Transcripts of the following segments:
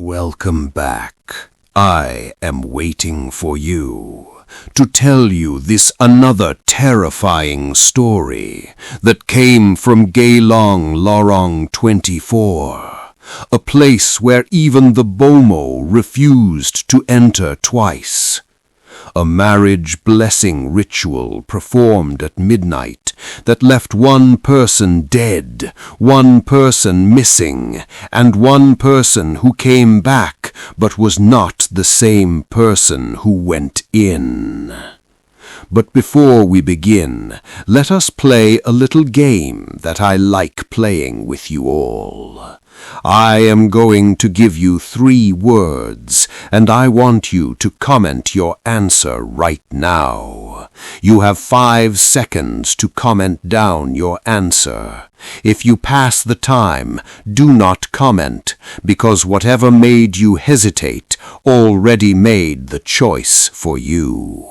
Welcome back. I am waiting for you to tell you this another terrifying story that came from Geylang Lorong 24, a place where even the Bomo refused to enter twice. A marriage blessing ritual performed at midnight that left one person dead, one person missing, and one person who came back but was not the same person who went in. But before we begin, let us play a little game that I like playing with you all. I am going to give you 3 words, and I want you to comment your answer right now. You have 5 seconds to comment down your answer. If you pass the time, do not comment, because whatever made you hesitate already made the choice for you.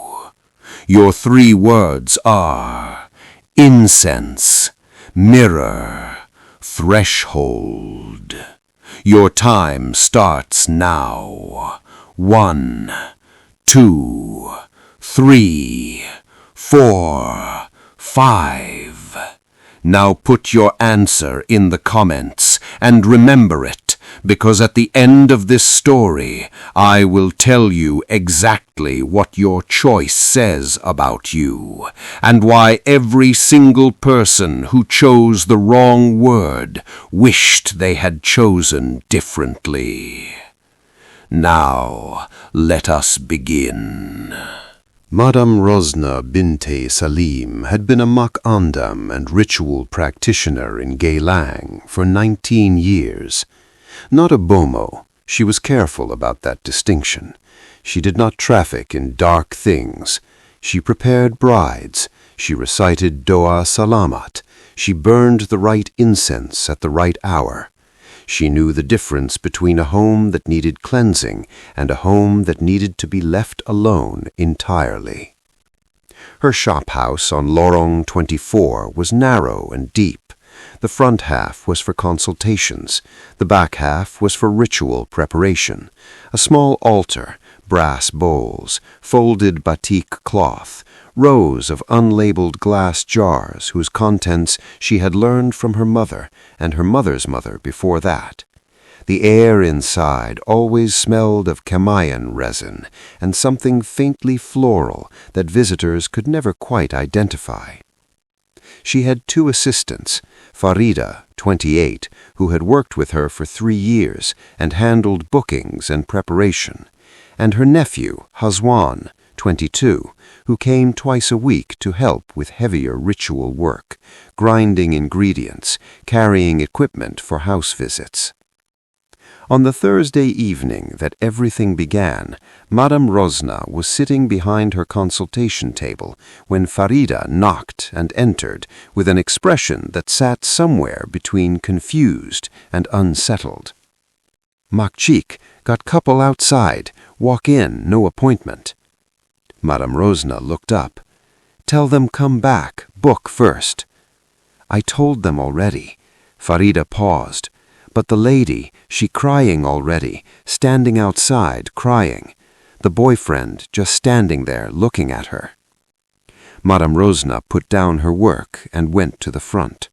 Your 3 words are incense, mirror, threshold. Your time starts now. 1, 2, 3, 4, 5. Now put your answer in the comments and remember it, because at the end of this story, I will tell you exactly what your choice says about you, and why every single person who chose the wrong word wished they had chosen differently. Now, let us begin. Madame Rosna Binte Salim had been a Makandam and ritual practitioner in Geylang for 19 years. Not a Bomo, she was careful about that distinction. She did not traffic in dark things. She prepared brides. She recited Doa Salamat. She burned the right incense at the right hour. She knew the difference between a home that needed cleansing and a home that needed to be left alone entirely. Her shophouse on Lorong 24 was narrow and deep. The front half was for consultations. The back half was for ritual preparation. A small altar, brass bowls, folded batik cloth, rows of unlabeled glass jars whose contents she had learned from her mother and her mother's mother before that. The air inside always smelled of Kamayan resin and something faintly floral that visitors could never quite identify. She had 2 assistants, Farida, 28, who had worked with her for 3 years and handled bookings and preparation, and her nephew, Hazwan, 22, who came twice a week to help with heavier ritual work, grinding ingredients, carrying equipment for house visits. On the Thursday evening that everything began, Madame Rosna was sitting behind her consultation table when Farida knocked and entered with an expression that sat somewhere between confused and unsettled. "Makchik, got couple outside. Walk in, no appointment." Madame Rosna looked up. "Tell them come back, book first." "I told them already." Farida paused. "But the lady, she crying already, standing outside crying. The boyfriend just standing there looking at her." Madame Rosna put down her work and went to the front.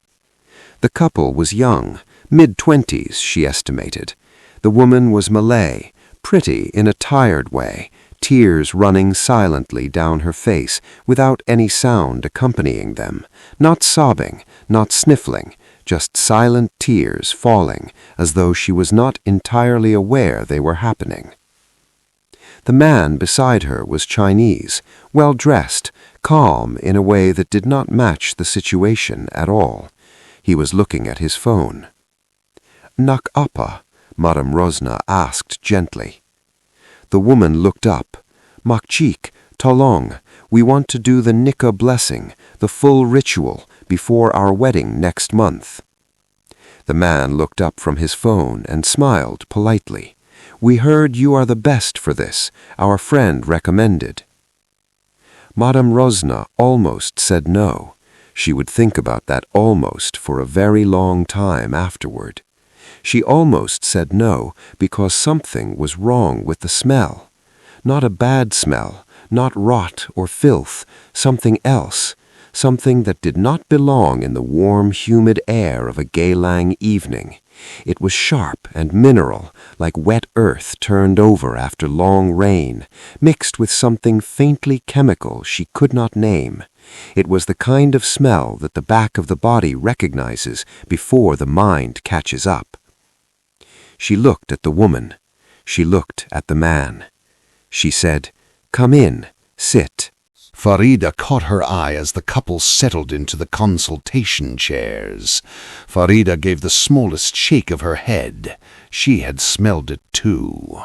The couple was young, mid-20s, she estimated. The woman was Malay, pretty in a tired way, tears running silently down her face without any sound accompanying them, not sobbing, not sniffling, just silent tears falling as though she was not entirely aware they were happening. The man beside her was Chinese, well-dressed, calm in a way that did not match the situation at all. He was looking at his phone. "Nak apa?" Madame Rosna asked gently. The woman looked up. "Makchik, tolong, we want to do the nikah blessing, the full ritual, before our wedding next month." The man looked up from his phone and smiled politely. "We heard you are the best for this. Our friend recommended." Madame Rosna almost said no. She would think about that almost for a very long time afterward. She almost said no because something was wrong with the smell. Not a bad smell, not rot or filth, something else, something that did not belong in the warm, humid air of a Geylang evening. It was sharp and mineral, like wet earth turned over after long rain, mixed with something faintly chemical she could not name. It was the kind of smell that the back of the body recognizes before the mind catches up. She looked at the woman. She looked at the man. She said, "Come in, sit." Farida caught her eye as the couple settled into the consultation chairs. Farida gave the smallest shake of her head. She had smelled it too.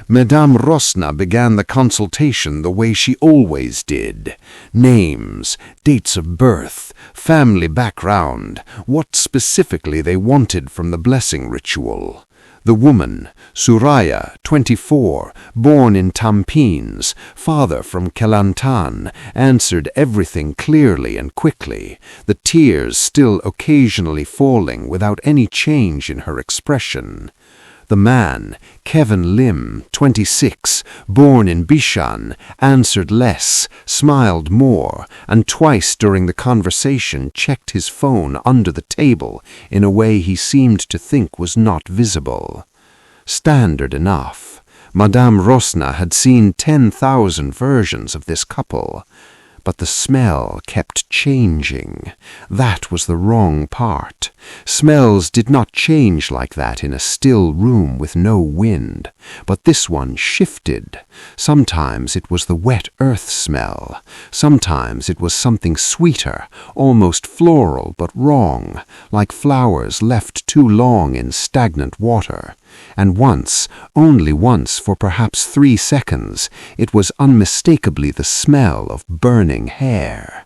Madame Rosna began the consultation the way she always did. Names, dates of birth, family background, what specifically they wanted from the blessing ritual. The woman, Suraya, 24, born in Tampines, father from Kelantan, answered everything clearly and quickly, the tears still occasionally falling without any change in her expression. The man, Kevin Lim, 26, born in Bishan, answered less, smiled more, and twice during the conversation checked his phone under the table in a way he seemed to think was not visible. Standard enough. Madame Rosna had seen 10,000 versions of this couple. But the smell kept changing. That was the wrong part. Smells did not change like that in a still room with no wind, but this one shifted. Sometimes it was the wet earth smell. Sometimes it was something sweeter, almost floral but wrong, like flowers left too long in stagnant water. And once, only once for perhaps 3 seconds, it was unmistakably the smell of burning hair.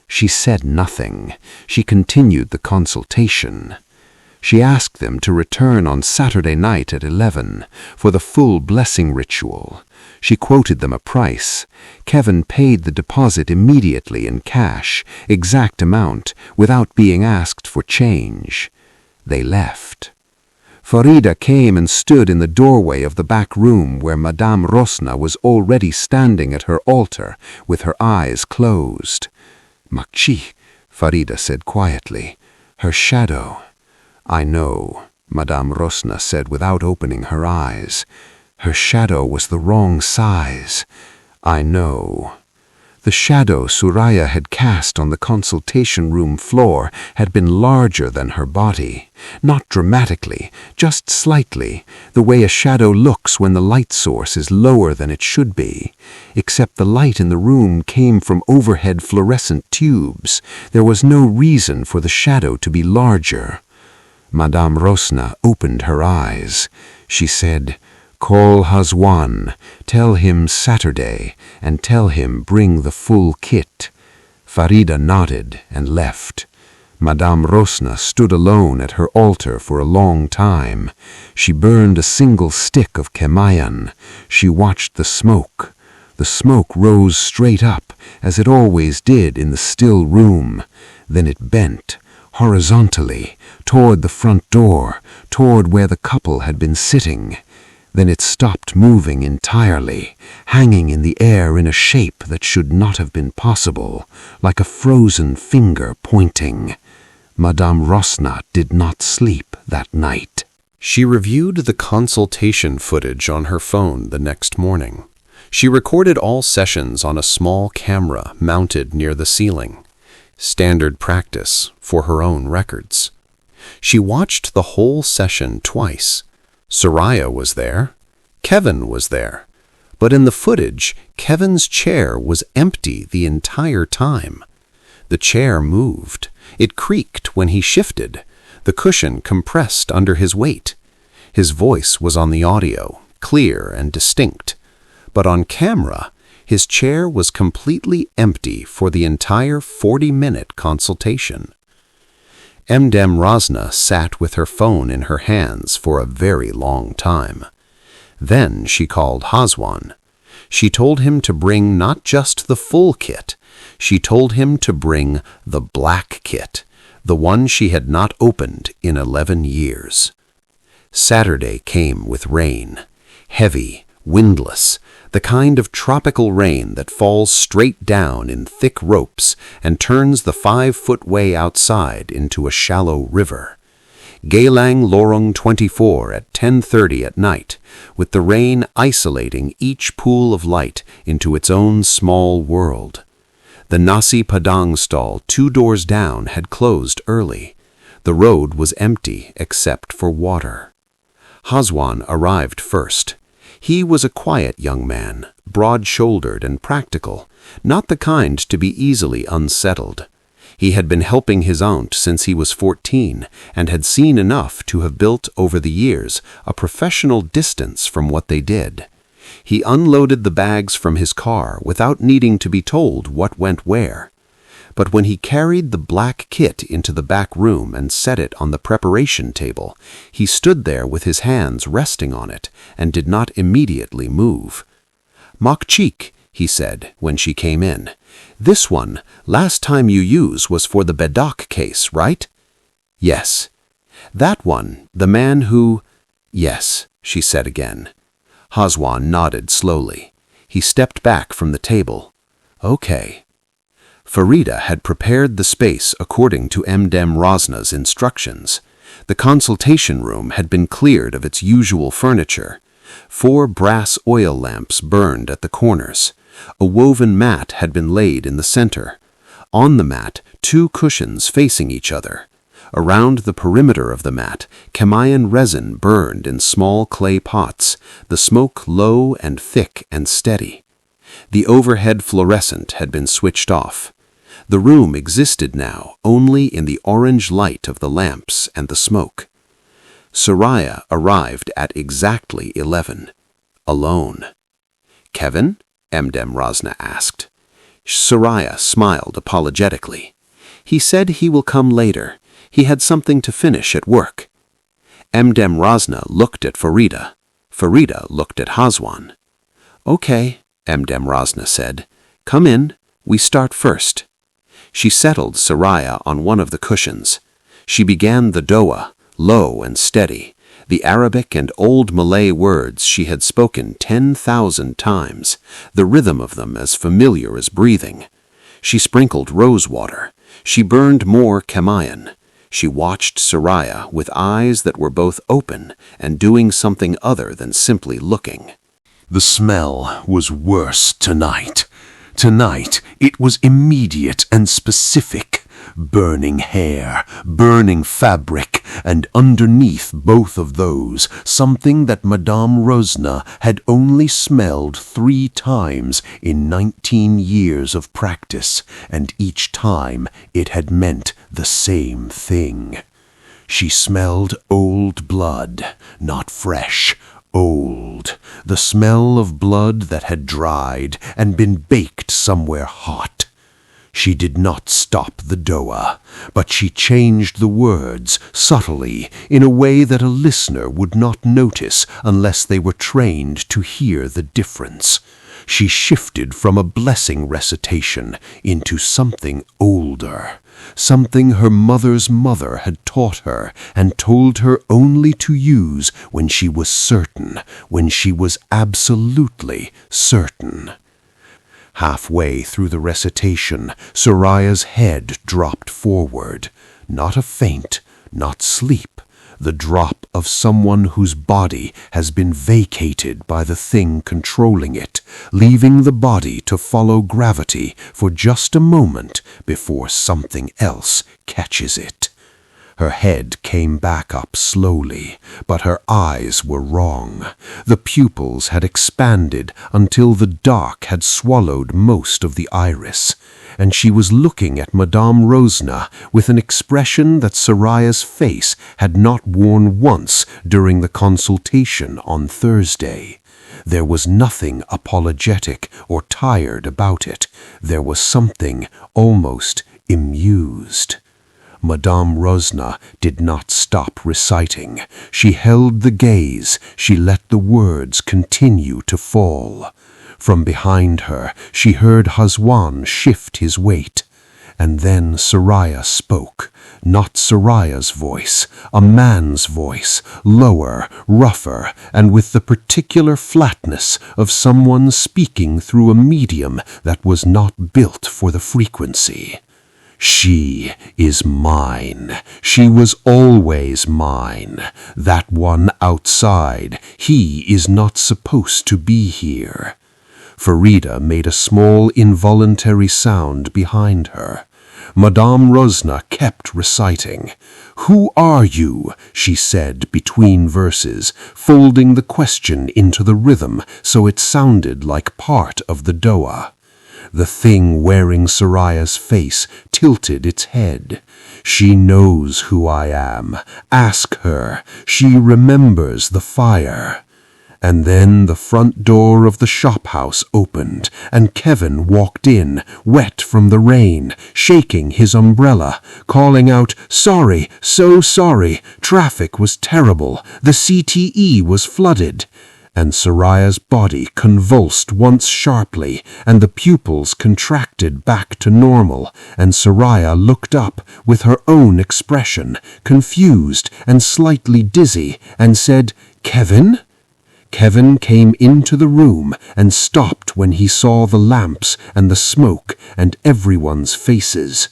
She said nothing. She continued the consultation. She asked them to return on Saturday night at 11 for the full blessing ritual. She quoted them a price. Kevin paid the deposit immediately in cash, exact amount, without being asked for change. They left. Farida came and stood in the doorway of the back room where Madame Rosna was already standing at her altar with her eyes closed. "Makchi," Farida said quietly. "Her shadow." "I know," Madame Rosna said without opening her eyes. "Her shadow was the wrong size." "I know." The shadow Suraya had cast on the consultation room floor had been larger than her body. Not dramatically, just slightly, the way a shadow looks when the light source is lower than it should be. Except the light in the room came from overhead fluorescent tubes. There was no reason for the shadow to be larger. Madame Rosna opened her eyes. She said, "Call Hazwan, tell him Saturday, and tell him bring the full kit." Farida nodded and left. Madame Rosna stood alone at her altar for a long time. She burned a single stick of kemayan. She watched the smoke. The smoke rose straight up, as it always did in the still room. Then it bent, horizontally, toward the front door, toward where the couple had been sitting. Then it stopped moving entirely, hanging in the air in a shape that should not have been possible, like a frozen finger pointing. Madame Rosna did not sleep that night. She reviewed the consultation footage on her phone the next morning. She recorded all sessions on a small camera mounted near the ceiling. Standard practice for her own records. She watched the whole session twice. Suraya was there. Kevin was there. But in the footage, Kevin's chair was empty the entire time. The chair moved. It creaked when he shifted. The cushion compressed under his weight. His voice was on the audio, clear and distinct. But on camera, his chair was completely empty for the entire 40-minute consultation. Madame Rosna sat with her phone in her hands for a very long time. Then she called Hazwan. She told him to bring not just the full kit. She told him to bring the black kit, the one she had not opened in 11 years. Saturday came with rain, heavy, windless, the kind of tropical rain that falls straight down in thick ropes and turns the 5-foot way outside into a shallow river. Geylang Lorong 24 at 10:30 at night, with the rain isolating each pool of light into its own small world. The nasi padang stall 2 doors down had closed early. The road was empty except for water. Hazwan arrived first. He was a quiet young man, broad-shouldered and practical, not the kind to be easily unsettled. He had been helping his aunt since he was 14 and had seen enough to have built over the years a professional distance from what they did. He unloaded the bags from his car without needing to be told what went where. But when he carried the black kit into the back room and set it on the preparation table, he stood there with his hands resting on it and did not immediately move. "Makchik," he said when she came in. "This one, last time you use was for the Bedak case, right?" "Yes." "That one, the man who—" "Yes," she said again. Hazwan nodded slowly. He stepped back from the table. "Okay." Farida had prepared the space according to Mdem Rosna's instructions. The consultation room had been cleared of its usual furniture. 4 brass oil lamps burned at the corners. A woven mat had been laid in the center. On the mat, 2 cushions facing each other. Around the perimeter of the mat, Kamayan resin burned in small clay pots, the smoke low and thick and steady. The overhead fluorescent had been switched off. The room existed now only in the orange light of the lamps and the smoke. Soraya arrived at exactly 11, alone. "Kevin?" Mdem Rosna asked. Soraya smiled apologetically. "He said he will come later. He had something to finish at work." Mdem Rosna looked at Farida. Farida looked at Hazwan. "Okay," Mdem Rosna said. "Come in. We start first." She settled Soraya on one of the cushions. She began the doa, low and steady, the Arabic and Old Malay words she had spoken 10,000 times, the rhythm of them as familiar as breathing. She sprinkled rose water. She burned more Kamayan. She watched Soraya with eyes that were both open and doing something other than simply looking. The smell was worse tonight. Tonight, it was immediate and specific. Burning hair, burning fabric, and underneath both of those, something that Madame Rosna had only smelled 3 times in 19 years of practice, and each time it had meant the same thing. She smelled old blood, not fresh, old, the smell of blood that had dried and been baked somewhere hot. She did not stop the doa, but she changed the words subtly in a way that a listener would not notice unless they were trained to hear the difference. She shifted from a blessing recitation into something older, something her mother's mother had taught her and told her only to use when she was certain, when she was absolutely certain. Halfway through the recitation, Soraya's head dropped forward. Not a faint, not sleep, the drop of someone whose body has been vacated by the thing controlling it, leaving the body to follow gravity for just a moment before something else catches it. Her head came back up slowly, but her eyes were wrong. The pupils had expanded until the dark had swallowed most of the iris, and she was looking at Madame Rosna with an expression that Soraya's face had not worn once during the consultation on Thursday. There was nothing apologetic or tired about it. There was something almost amused. Madame Rosna did not stop reciting. She held the gaze. She let the words continue to fall. From behind her, she heard Hazwan shift his weight. And then Soraya spoke, not Soraya's voice, a man's voice, lower, rougher, and with the particular flatness of someone speaking through a medium that was not built for the frequency. She is mine. She was always mine. That one outside, he is not supposed to be here. Farida made a small involuntary sound behind her. Madame Rosna kept reciting. "Who are you?" she said between verses, folding the question into the rhythm so it sounded like part of the doa. The thing wearing Soraya's face tilted its head. "She knows who I am. Ask her. She remembers the fire." And then the front door of the shophouse opened, and Kevin walked in, wet from the rain, shaking his umbrella, calling out, "Sorry, so sorry, traffic was terrible, the CTE was flooded." And Soraya's body convulsed once sharply, and the pupils contracted back to normal, and Soraya looked up with her own expression, confused and slightly dizzy, and said, "Kevin?" Kevin came into the room and stopped when he saw the lamps and the smoke and everyone's faces.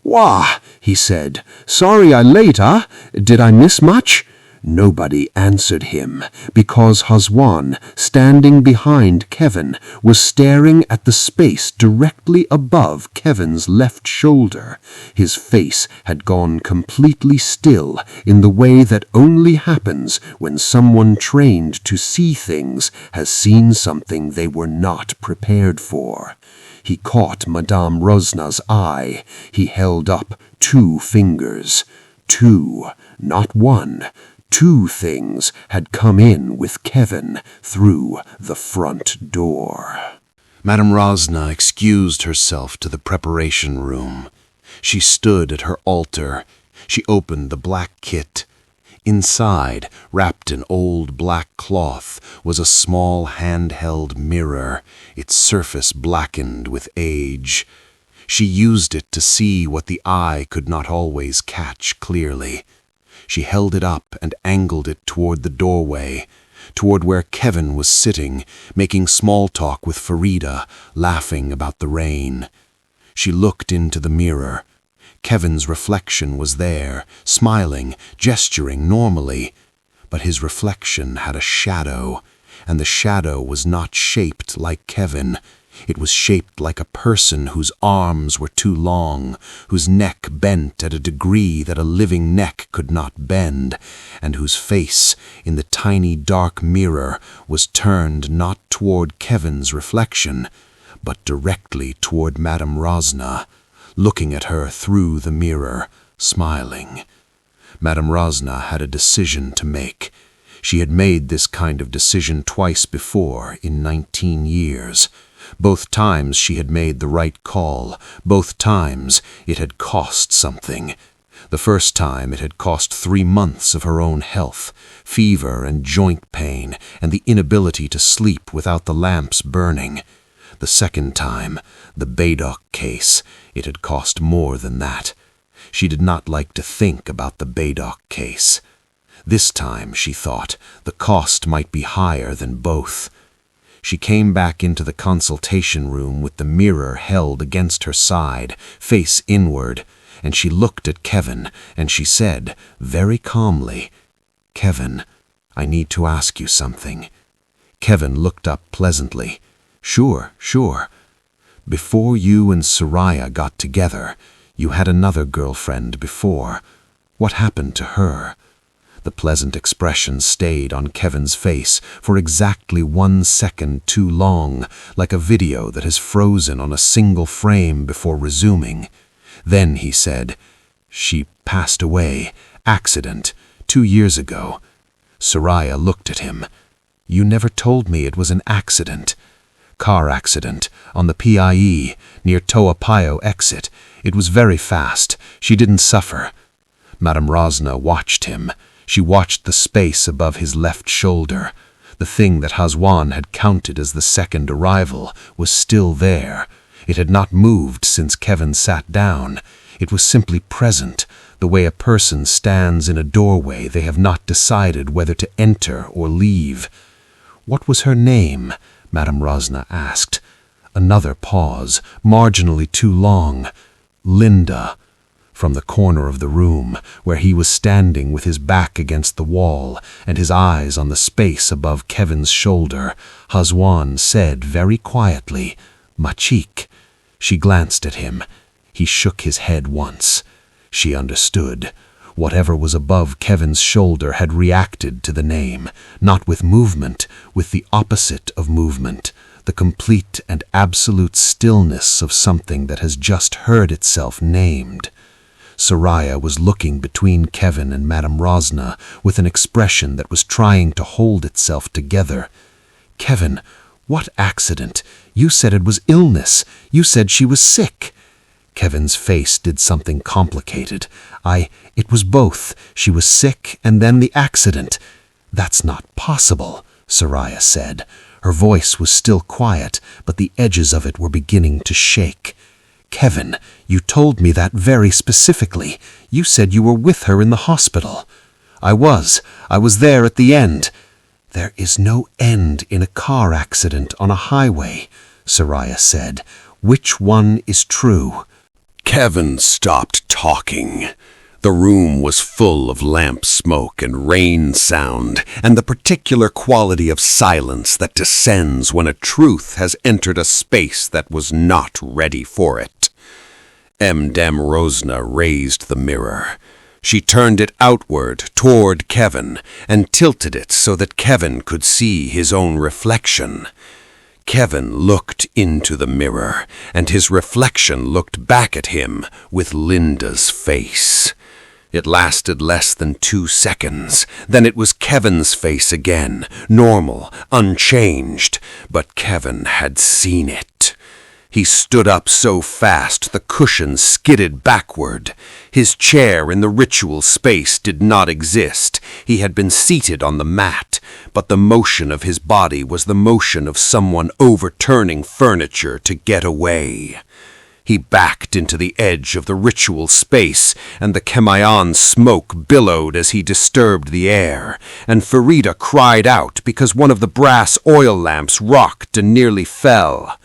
"Wah," he said. "Sorry I late, huh? Did I miss much?" Nobody answered him, because Hazwan, standing behind Kevin, was staring at the space directly above Kevin's left shoulder. His face had gone completely still in the way that only happens when someone trained to see things has seen something they were not prepared for. He caught Madame Rosna's eye. He held up 2 fingers. 2, not 1. 2 things had come in with Kevin through the front door. Madame Rosna excused herself to the preparation room. She stood at her altar. She opened the black kit. Inside, wrapped in old black cloth, was a small handheld mirror, its surface blackened with age. She used it to see what the eye could not always catch clearly. She held it up and angled it toward the doorway, toward where Kevin was sitting, making small talk with Farida, laughing about the rain. She looked into the mirror. Kevin's reflection was there, smiling, gesturing normally. But his reflection had a shadow, and the shadow was not shaped like Kevin. It was shaped like a person whose arms were too long, whose neck bent at a degree that a living neck could not bend, and whose face, in the tiny dark mirror, was turned not toward Kevin's reflection, but directly toward Madame Rosna, looking at her through the mirror, smiling. Madame Rosna had a decision to make. She had made this kind of decision twice before in 19 years. Both times she had made the right call. Both times it had cost something. The first time it had cost 3 months of her own health, fever and joint pain, and the inability to sleep without the lamps burning. The second time, the Baydock case, it had cost more than that. She did not like to think about the Baydock case. This time, she thought, the cost might be higher than both. She came back into the consultation room with the mirror held against her side, face inward, and she looked at Kevin, and she said, very calmly, "Kevin, I need to ask you something." Kevin looked up pleasantly. Sure. Before you and Soraya got together, you had another girlfriend before. What happened to her?" The pleasant expression stayed on Kevin's face for exactly 1 second too long, like a video that has frozen on a single frame before resuming. Then he said, "She passed away, accident, 2 years ago." Soraya looked at him. "You never told me it was an accident." "Car accident, on the PIE, near Toa Payoh exit. It was very fast. She didn't suffer." Madame Rosna watched him. She watched the space above his left shoulder. The thing that Hazwan had counted as the second arrival was still there. It had not moved since Kevin sat down. It was simply present, the way a person stands in a doorway they have not decided whether to enter or leave. "What was her name?" Madame Rosna asked. Another pause, marginally too long. "Linda." From the corner of the room, where he was standing with his back against the wall and his eyes on the space above Kevin's shoulder, Hazwan said very quietly, "Machik." She glanced at him. He shook his head once. She understood. Whatever was above Kevin's shoulder had reacted to the name, not with movement, with the opposite of movement, the complete and absolute stillness of something that has just heard itself named. Soraya was looking between Kevin and Madame Rosna with an expression that was trying to hold itself together. "Kevin, what accident? You said it was illness. You said she was sick." Kevin's face did something complicated. It was both. She was sick and then the accident." "That's not possible," Soraya said. Her voice was still quiet, but the edges of it were beginning to shake. "Kevin, you told me that very specifically. You said you were with her in the hospital." I was there at the end." "There is no end in a car accident on a highway," Soraya said. "Which one is true?" Kevin stopped talking. The room was full of lamp smoke and rain sound, and the particular quality of silence that descends when a truth has entered a space that was not ready for it. Madame Rosna raised the mirror. She turned it outward toward Kevin and tilted it so that Kevin could see his own reflection. Kevin looked into the mirror, and his reflection looked back at him with Linda's face. It lasted less than 2 seconds. Then it was Kevin's face again, normal, unchanged, but Kevin had seen it. He stood up so fast the cushion skidded backward. His chair in the ritual space did not exist. He had been seated on the mat, but the motion of his body was the motion of someone overturning furniture to get away. He backed into the edge of the ritual space, and the Kemayan smoke billowed as he disturbed the air, and Farida cried out because one of the brass oil lamps rocked and nearly fell.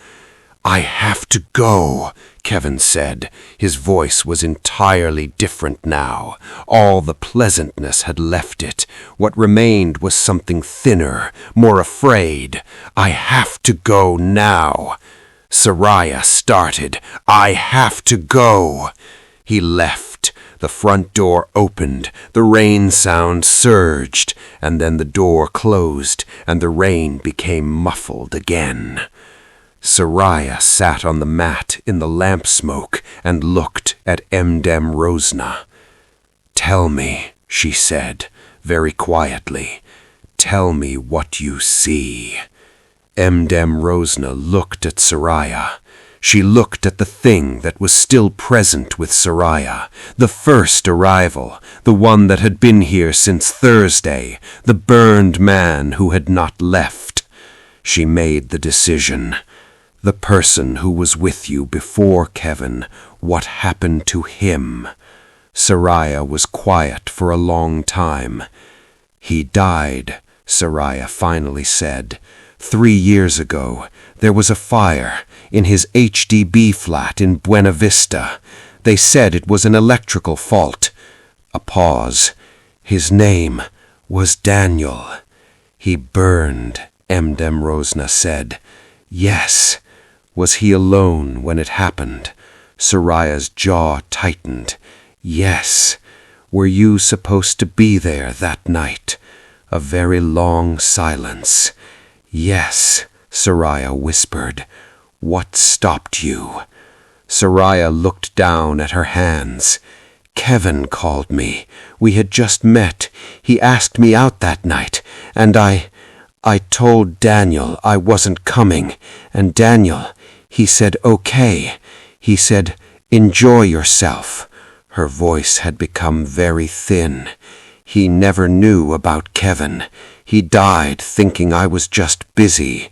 "I have to go," Kevin said. His voice was entirely different now. All the pleasantness had left it. What remained was something thinner, more afraid. "I have to go now." Soraya started. "I have to go." He left. The front door opened. The rain sound surged, and then the door closed, and the rain became muffled again. Soraya sat on the mat in the lamp smoke and looked at Madame Rosna. "Tell me," she said, very quietly. "Tell me what you see." Madame Rosna looked at Soraya. She looked at the thing that was still present with Soraya, the first arrival, the one that had been here since Thursday, the burned man who had not left. She made the decision. The person who was with you before Kevin, what happened to him? Soraya was quiet for a long time. "He died," Soraya finally said. 3 years ago, there was a fire in his HDB flat in Buena Vista. They said it was an electrical fault." A pause. "His name was Daniel." "He burned," Madame Rosna said. "Yes." "Was he alone when it happened?" Soraya's jaw tightened. "Yes." "Were you supposed to be there that night?" A very long silence. "Yes," Soraya whispered. "What stopped you?" Soraya looked down at her hands. "Kevin called me. We had just met. He asked me out that night, and I told Daniel I wasn't coming, and Daniel, he said okay. He said, 'Enjoy yourself.'" Her voice had become very thin. "He never knew about Kevin. He died thinking I was just busy."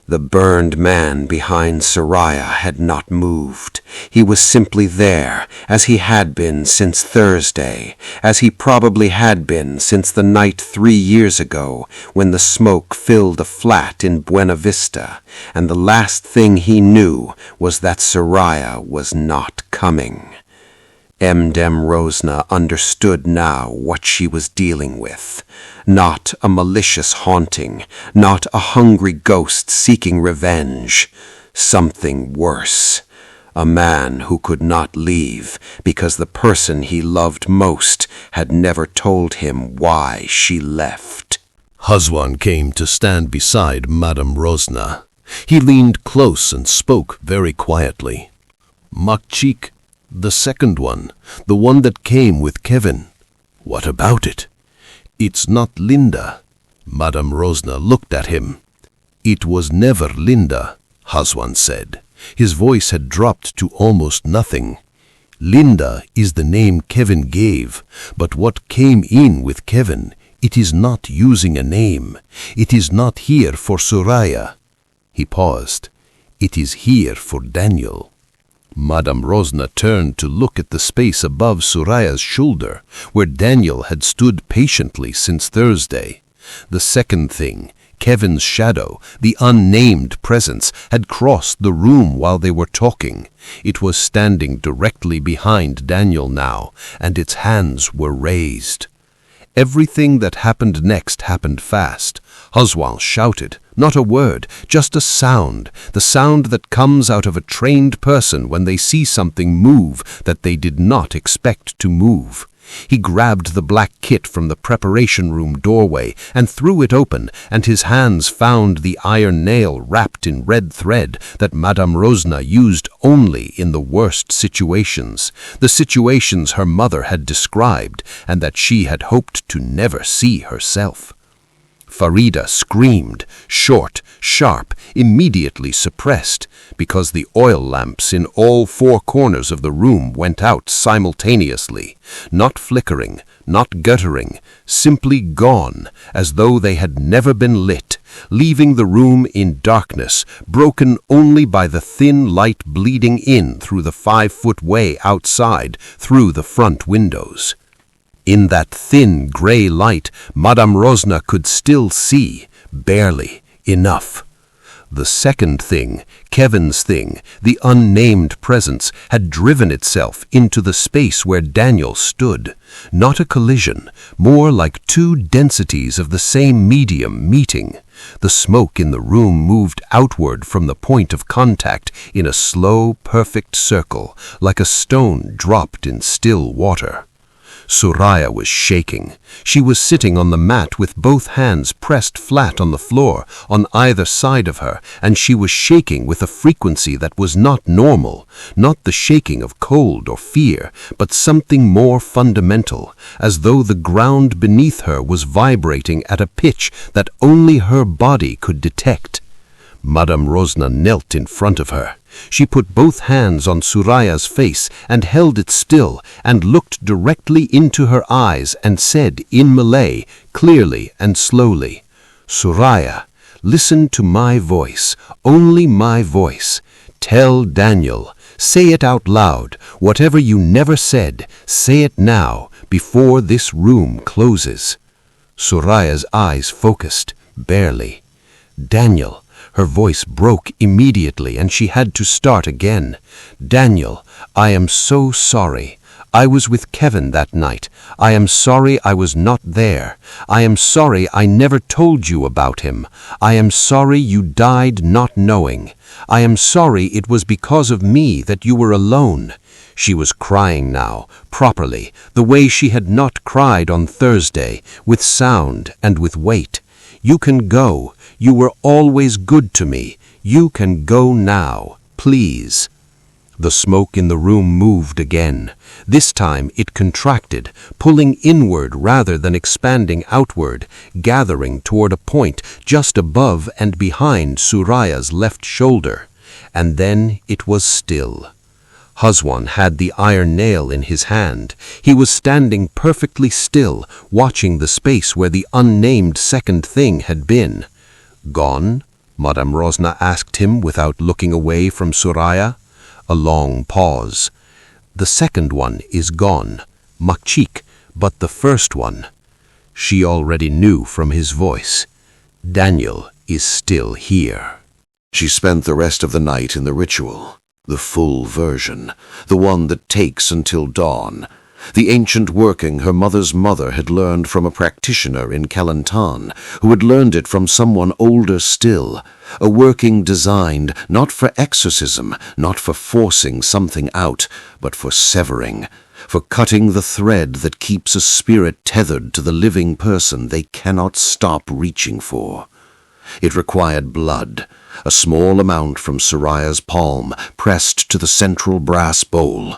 The burned man behind Soraya had not moved. He was simply there, as he had been since Thursday, as he probably had been since the night 3 years ago, when the smoke filled a flat in Buena Vista, and the last thing he knew was that Soraya was not coming. Mdem Rosna understood now what she was dealing with. Not a malicious haunting, not a hungry ghost seeking revenge. Something worse. A man who could not leave because the person he loved most had never told him why she left. Hazwan came to stand beside Madame Rosna. He leaned close and spoke very quietly. "Makchik, the second one, the one that came with Kevin. What about it?" "It's not Linda." Madame Rosna looked at him. "It was never Linda," Hazwan said. His voice had dropped to almost nothing. "Linda is the name Kevin gave, but what came in with Kevin, it is not using a name. It is not here for Soraya." He paused. "It is here for Daniel." Madame Rosna turned to look at the space above Soraya's shoulder, where Daniel had stood patiently since Thursday. The second thing, Kevin's shadow, the unnamed presence, had crossed the room while they were talking. It was standing directly behind Daniel now, and its hands were raised. Everything that happened next happened fast. Hazwan shouted, not a word, just a sound, the sound that comes out of a trained person when they see something move that they did not expect to move. He grabbed the black kit from the preparation room doorway and threw it open, and his hands found the iron nail wrapped in red thread that Madame Rosna used only in the worst situations, the situations her mother had described and that she had hoped to never see herself. Farida screamed, short, sharp, immediately suppressed, because the oil lamps in all 4 corners of the room went out simultaneously, not flickering, not guttering, simply gone, as though they had never been lit, leaving the room in darkness, broken only by the thin light bleeding in through the 5-foot way outside, through the front windows. In that thin gray light, Madame Rosna could still see, barely, enough. The second thing, Kevin's thing, the unnamed presence, had driven itself into the space where Daniel stood. Not a collision, more like 2 densities of the same medium meeting. The smoke in the room moved outward from the point of contact in a slow, perfect circle, like a stone dropped in still water. Soraya was shaking. She was sitting on the mat with both hands pressed flat on the floor on either side of her, and she was shaking with a frequency that was not normal, not the shaking of cold or fear, but something more fundamental, as though the ground beneath her was vibrating at a pitch that only her body could detect. Madame Rosna knelt in front of her. She put both hands on Soraya's face and held it still and looked directly into her eyes and said in Malay, clearly and slowly, "Soraya, listen to my voice, only my voice. Tell Daniel, say it out loud, whatever you never said, say it now, before this room closes." Soraya's eyes focused, barely. "Daniel." Her voice broke immediately and she had to start again. "Daniel, I am so sorry. I was with Kevin that night. I am sorry I was not there. I am sorry I never told you about him. I am sorry you died not knowing. I am sorry it was because of me that you were alone." She was crying now, properly, the way she had not cried on Thursday, with sound and with weight. "You can go. You were always good to me. You can go now, please." The smoke in the room moved again. This time it contracted, pulling inward rather than expanding outward, gathering toward a point just above and behind Soraya's left shoulder. And then it was still. Hazwan had the iron nail in his hand. He was standing perfectly still, watching the space where the unnamed second thing had been. Gone? Madame Rosna asked him without looking away from Suraya. A long pause. The second one is gone, Makchik, but the first one. She already knew from his voice. Daniel is still here. She spent the rest of the night in the ritual, the full version, the one that takes until dawn, the ancient working her mother's mother had learned from a practitioner in Kelantan, who had learned it from someone older still, a working designed not for exorcism, not for forcing something out, but for severing, for cutting the thread that keeps a spirit tethered to the living person they cannot stop reaching for. It required blood, a small amount from Suraya's palm pressed to the central brass bowl.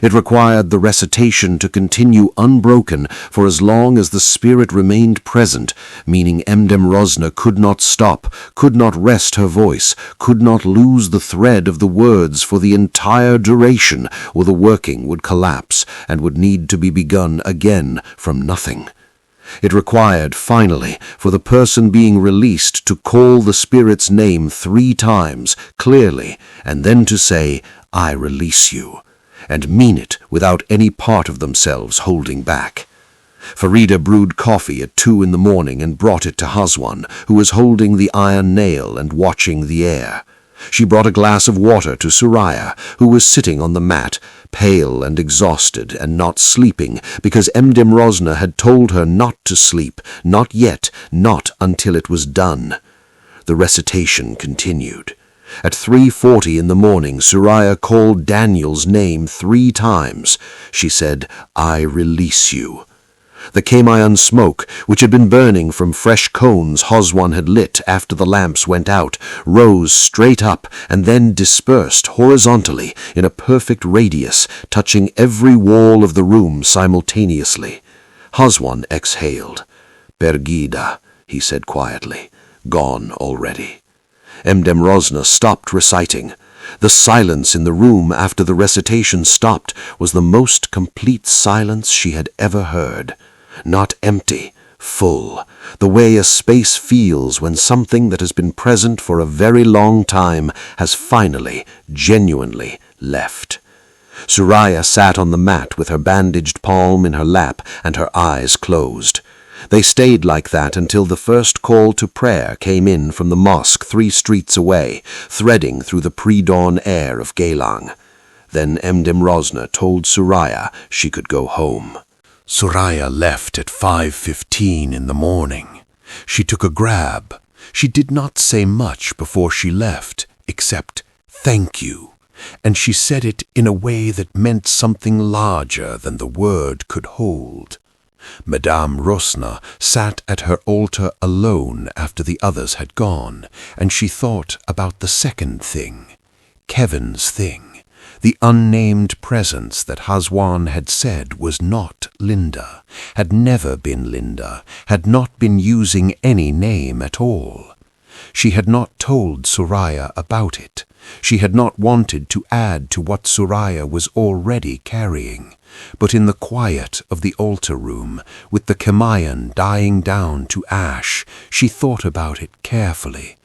It required the recitation to continue unbroken for as long as the spirit remained present, meaning Emdem Rosna could not stop, could not rest her voice, could not lose the thread of the words for the entire duration, or the working would collapse and would need to be begun again from nothing. It required, finally, for the person being released to call the spirit's name 3 times, clearly, and then to say, "I release you," and mean it without any part of themselves holding back. Farida brewed coffee at 2 in the morning and brought it to Hazwan, who was holding the iron nail and watching the air. She brought a glass of water to Suraya, who was sitting on the mat, pale and exhausted and not sleeping, because Emdem Rosna had told her not to sleep, not yet, not until it was done. The recitation continued. At 3:40 in the morning, Suraya called Daniel's name 3 times. She said, "I release you." The Kamayan smoke, which had been burning from fresh cones Hazwan had lit after the lamps went out, rose straight up and then dispersed horizontally in a perfect radius, touching every wall of the room simultaneously. Hazwan exhaled. "Pergida," he said quietly, "gone already." Emdem Rosna stopped reciting. The silence in the room after the recitation stopped was the most complete silence she had ever heard. Not empty, full, the way a space feels when something that has been present for a very long time has finally, genuinely left. Suraya sat on the mat with her bandaged palm in her lap and her eyes closed. They stayed like that until the first call to prayer came in from the mosque 3 streets away, threading through the pre-dawn air of Geylang. Then Emdem Rosna told Suraya she could go home. Suraya left at 5:15 in the morning. She took a grab. She did not say much before she left, except "thank you," and she said it in a way that meant something larger than the word could hold. Madame Rosna sat at her altar alone after the others had gone, and she thought about the second thing, Kevin's thing, the unnamed presence that Hazwan had said was not Linda, had never been Linda, had not been using any name at all. She had not told Suraya about it. She had not wanted to add to what Suraya was already carrying. But in the quiet of the altar room, with the Kamayan dying down to ash, she thought about it carefully.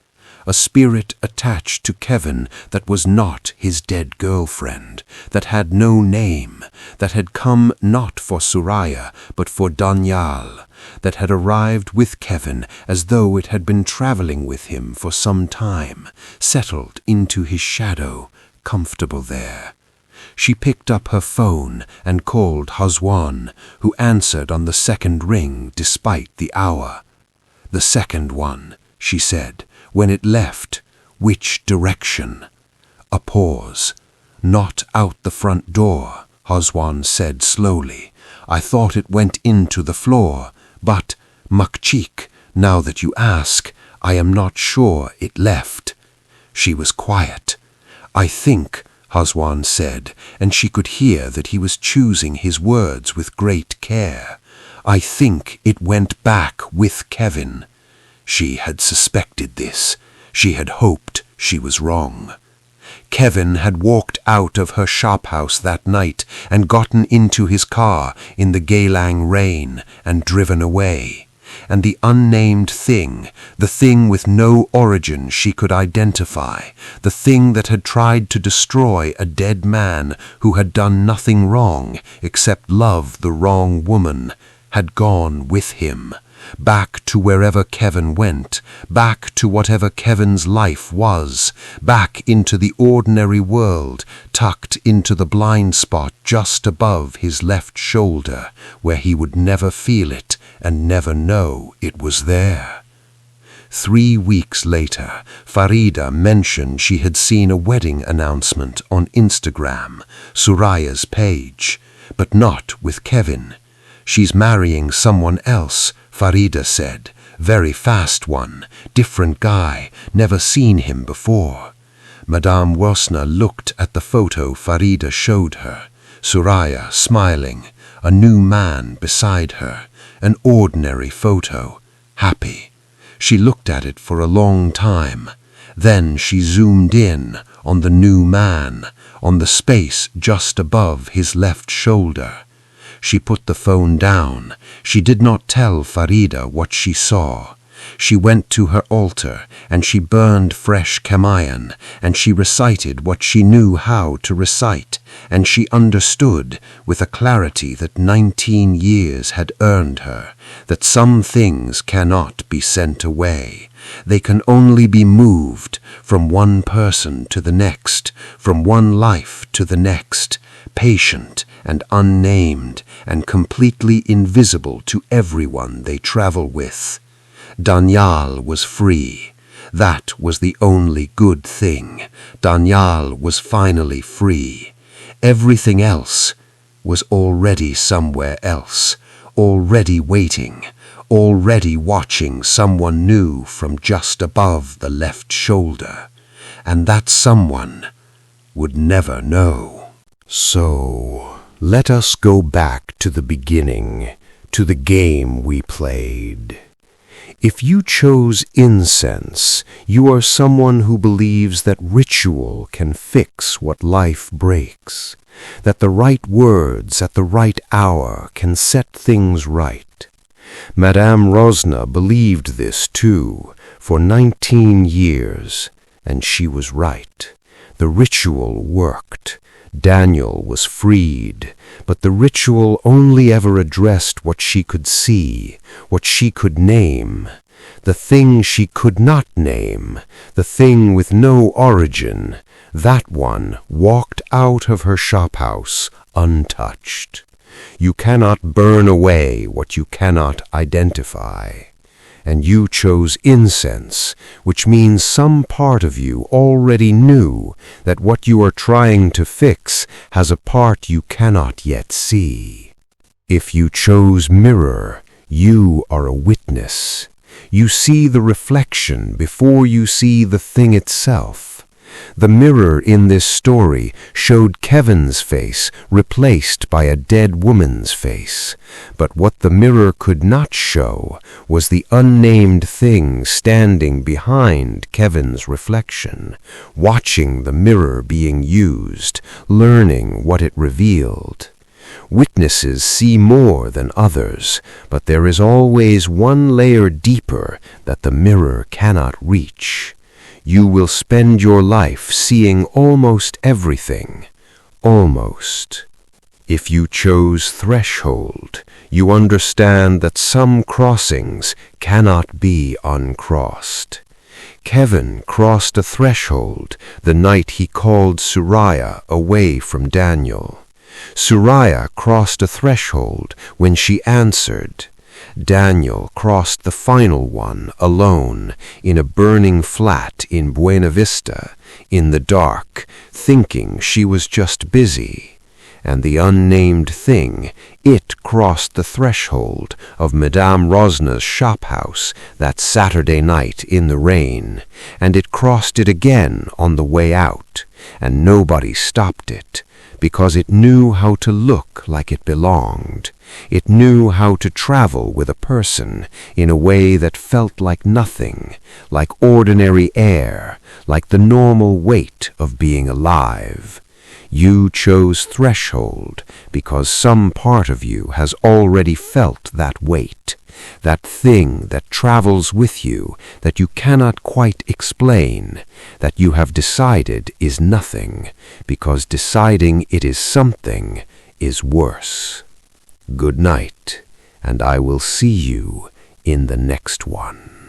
A spirit attached to Kevin that was not his dead girlfriend, that had no name, that had come not for Suraya, but for Danyal, that had arrived with Kevin as though it had been traveling with him for some time, settled into his shadow, comfortable there. She picked up her phone and called Hazwan, who answered on the second ring despite the hour. "The second one," she said. "When it left, which direction?" A pause. "Not out the front door," Hazwan said slowly. "I thought it went into the floor, but, Makchik, now that you ask, I am not sure it left." She was quiet. "I think," Hazwan said, and she could hear that he was choosing his words with great care, "I think it went back with Kevin." She had suspected this. She had hoped she was wrong. Kevin had walked out of her shophouse that night and gotten into his car in the Geylang rain and driven away. and the unnamed thing, the thing with no origin she could identify, the thing that had tried to destroy a dead man who had done nothing wrong except love the wrong woman, had gone with him. Back to wherever Kevin went, back to whatever Kevin's life was, back into the ordinary world, tucked into the blind spot just above his left shoulder, where he would never feel it and never know it was there. 3 weeks later, Farida mentioned she had seen a wedding announcement on Instagram, Suraya's page, but not with Kevin. "She's marrying someone else," Farida said. "Very fast one, different guy, never seen him before." Madame Rosner looked at the photo Farida showed her. Suraya smiling, a new man beside her, an ordinary photo, happy. She looked at it for a long time. Then she zoomed in on the new man, on the space just above his left shoulder. She put the phone down. She did not tell Farida what she saw. She went to her altar, and she burned fresh Kamayan, and she recited what she knew how to recite, and she understood, with a clarity that 19 years had earned her, that some things cannot be sent away. They can only be moved from one person to the next, from one life to the next, patient and unnamed and completely invisible to everyone they travel with. Daniel was free. That was the only good thing. Daniel was finally free. Everything else was already somewhere else, already waiting, already watching someone new from just above the left shoulder. And that someone would never know. So, let us go back to the beginning, to the game we played. If you chose incense, you are someone who believes that ritual can fix what life breaks, that the right words at the right hour can set things right. Madame Rosna believed this too, for 19 years, and she was right. The ritual worked. Daniel was freed, but the ritual only ever addressed what she could see, what she could name. The thing she could not name, the thing with no origin, that one walked out of her shophouse untouched. You cannot burn away what you cannot identify. And you chose incense, which means some part of you already knew that what you are trying to fix has a part you cannot yet see. If you chose mirror, you are a witness. You see the reflection before you see the thing itself. The mirror in this story showed Kevin's face replaced by a dead woman's face, but what the mirror could not show was the unnamed thing standing behind Kevin's reflection, watching the mirror being used, learning what it revealed. Witnesses see more than others, but there is always one layer deeper that the mirror cannot reach. You will spend your life seeing almost everything. Almost. If you chose threshold, you understand that some crossings cannot be uncrossed. Kevin crossed a threshold the night he called Suraya away from Daniel. Suraya crossed a threshold when she answered. Daniel crossed the final one alone in a burning flat in Buena Vista, in the dark, thinking she was just busy. And the unnamed thing, it crossed the threshold of Madame Rosna's shophouse that Saturday night in the rain, and it crossed it again on the way out, and nobody stopped it, because it knew how to look like it belonged. It knew how to travel with a person in a way that felt like nothing, like ordinary air, like the normal weight of being alive. You chose threshold because some part of you has already felt that weight, that thing that travels with you that you cannot quite explain, that you have decided is nothing, because deciding it is something is worse. Good night, and I will see you in the next one.